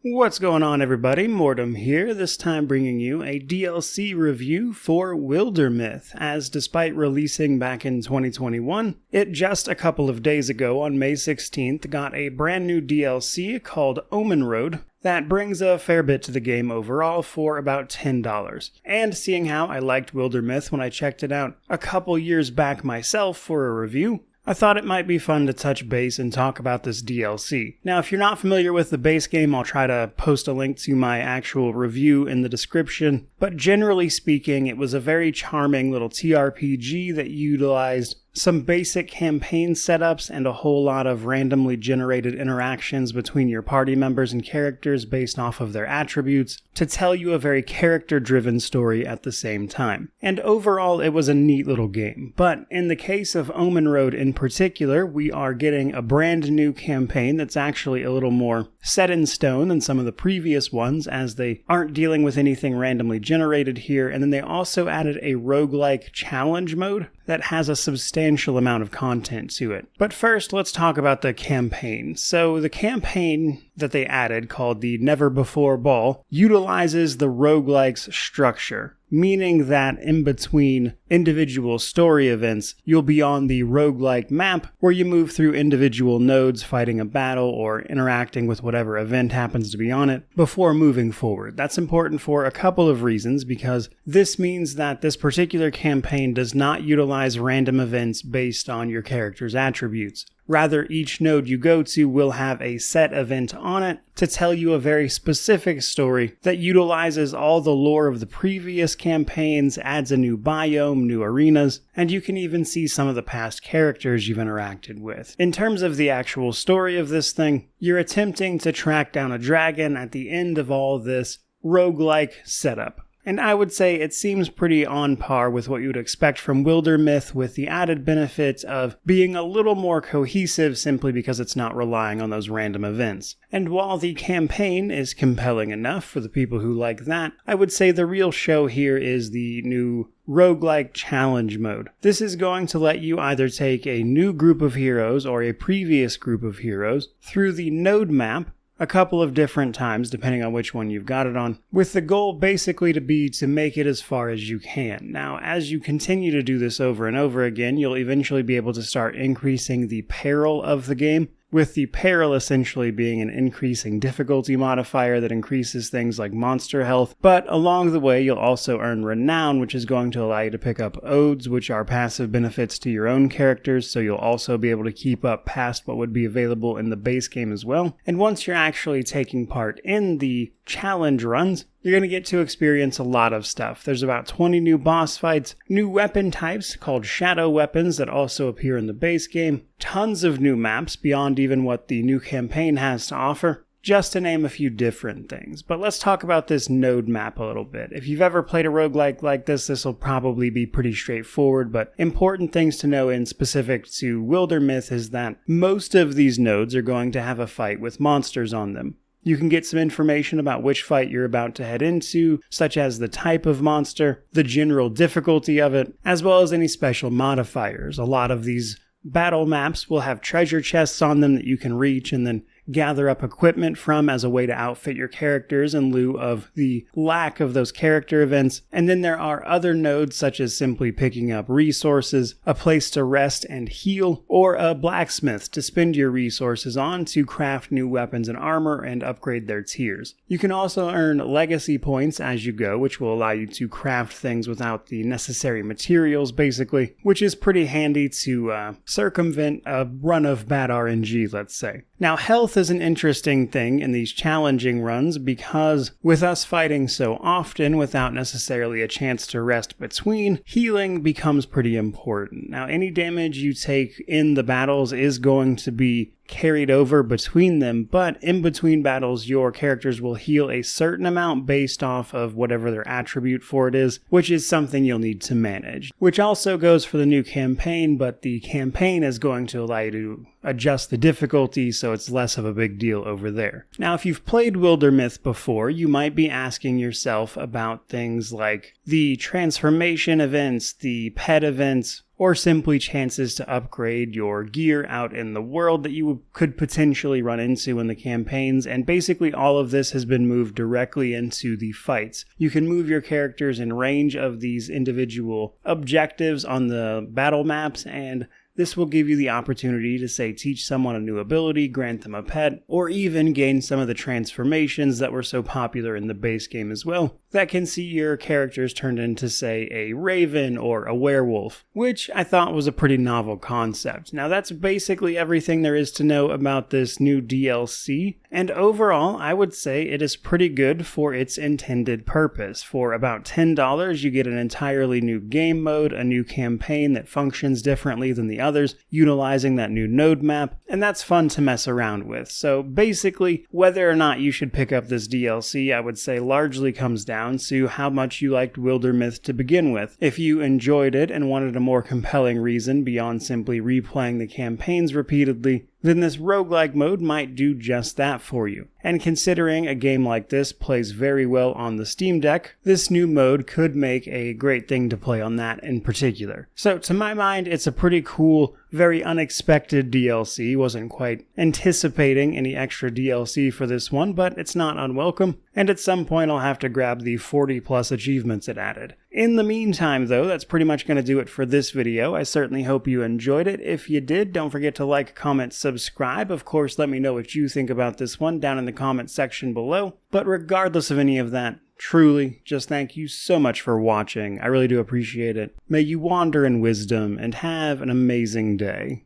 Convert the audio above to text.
What's going on, everybody? Mortem here, this time bringing you a DLC review for Wildermyth, as despite releasing back in 2021, it just a couple of days ago on May 16th got a brand new DLC called Omenroad that brings a fair bit to the game overall for about $10. And seeing how I liked Wildermyth when I checked it out a couple years back myself for a review, I thought it might be fun to touch base and talk about this DLC. Now, if you're not familiar with the base game, I'll try to post a link to my actual review in the description, but generally speaking, it was a very charming little tRPG that utilized some basic campaign setups and a whole lot of randomly generated interactions between your party members and characters based off of their attributes to tell you a very character-driven story at the same time. And overall, it was a neat little game. But in the case of Omenroad in particular, we are getting a brand new campaign that's actually a little more set in stone than some of the previous ones, as they aren't dealing with anything randomly generated here. And then they also added a roguelike challenge mode that has a substantial amount of content to it. But first, let's talk about the campaign. So the campaign that they added, called the Never Before Ball, utilizes the roguelike's structure, meaning that in between individual story events, you'll be on the roguelike map where you move through individual nodes fighting a battle or interacting with whatever event happens to be on it before moving forward. That's important for a couple of reasons, because this means that this particular campaign does not utilize random events based on your character's attributes. Rather, each node you go to will have a set event on it to tell you a very specific story that utilizes all the lore of the previous campaigns, adds a new biome, new arenas, and you can even see some of the past characters you've interacted with. In terms of the actual story of this thing, you're attempting to track down a dragon at the end of all this roguelike setup. And I would say it seems pretty on par with what you would expect from Wildermyth, with the added benefit of being a little more cohesive simply because it's not relying on those random events. And while the campaign is compelling enough for the people who like that, I would say the real show here is the new roguelike challenge mode. This is going to let you either take a new group of heroes or a previous group of heroes through the node map a couple of different times, depending on which one you've got it on, with the goal basically to be to make it as far as you can. Now, as you continue to do this over and over again, you'll eventually be able to start increasing the peril of the game, with the peril essentially being an increasing difficulty modifier that increases things like monster health. But along the way, you'll also earn renown, which is going to allow you to pick up odes, which are passive benefits to your own characters, so you'll also be able to keep up past what would be available in the base game as well. And once you're actually taking part in the challenge runs, you're going to get to experience a lot of stuff. There's about 20 new boss fights, new weapon types called shadow weapons that also appear in the base game, tons of new maps beyond even what the new campaign has to offer, just to name a few different things. But let's talk about this node map a little bit. If you've ever played a roguelike like this will probably be pretty straightforward, but important things to know in specific to Wildermyth is that most of these nodes are going to have a fight with monsters on them. You can get some information about which fight you're about to head into, such as the type of monster, the general difficulty of it, as well as any special modifiers. A lot of these battle maps will have treasure chests on them that you can reach and then gather up equipment from as a way to outfit your characters in lieu of the lack of those character events. And then there are other nodes such as simply picking up resources, a place to rest and heal, or a blacksmith to spend your resources on to craft new weapons and armor and upgrade their tiers. You can also earn legacy points as you go, which will allow you to craft things without the necessary materials basically, which is pretty handy to circumvent a run of bad RNG, let's say. Now, health is an interesting thing in these challenging runs because with us fighting so often without necessarily a chance to rest between, healing becomes pretty important. Now, any damage you take in the battles is going to be carried over between them, but in between battles your characters will heal a certain amount based off of whatever their attribute for it is, which is something you'll need to manage. Which also goes for the new campaign, but the campaign is going to allow you to adjust the difficulty so it's less of a big deal over there. Now, if you've played Wildermyth before, you might be asking yourself about things like the transformation events, the pet events, or simply chances to upgrade your gear out in the world that you could potentially run into in the campaigns, and basically all of this has been moved directly into the fights. You can move your characters in range of these individual objectives on the battle maps, and this will give you the opportunity to, say, teach someone a new ability, grant them a pet, or even gain some of the transformations that were so popular in the base game as well, that can see your characters turned into, say, a raven or a werewolf, which I thought was a pretty novel concept. Now that's basically everything there is to know about this new DLC, and overall I would say it is pretty good for its intended purpose. For about $10 you get an entirely new game mode, a new campaign that functions differently than the others, utilizing that new node map, and that's fun to mess around with. So basically, whether or not you should pick up this DLC, I would say largely comes down to how much you liked Wildermyth to begin with. If you enjoyed it and wanted a more compelling reason beyond simply replaying the campaigns repeatedly, then this roguelike mode might do just that for you. And considering a game like this plays very well on the Steam Deck, this new mode could make a great thing to play on that in particular. So to my mind, it's a pretty cool, very unexpected DLC. Wasn't quite anticipating any extra DLC for this one, but it's not unwelcome, and at some point I'll have to grab the 40 plus achievements it added. In the meantime though, that's pretty much going to do it for this video. I certainly hope you enjoyed it. If you did, don't forget to like, comment, subscribe. Of course, let me know what you think about this one down in the comment section below. But regardless of any of that, truly, just thank you so much for watching. I really do appreciate it. May you wander in wisdom and have an amazing day.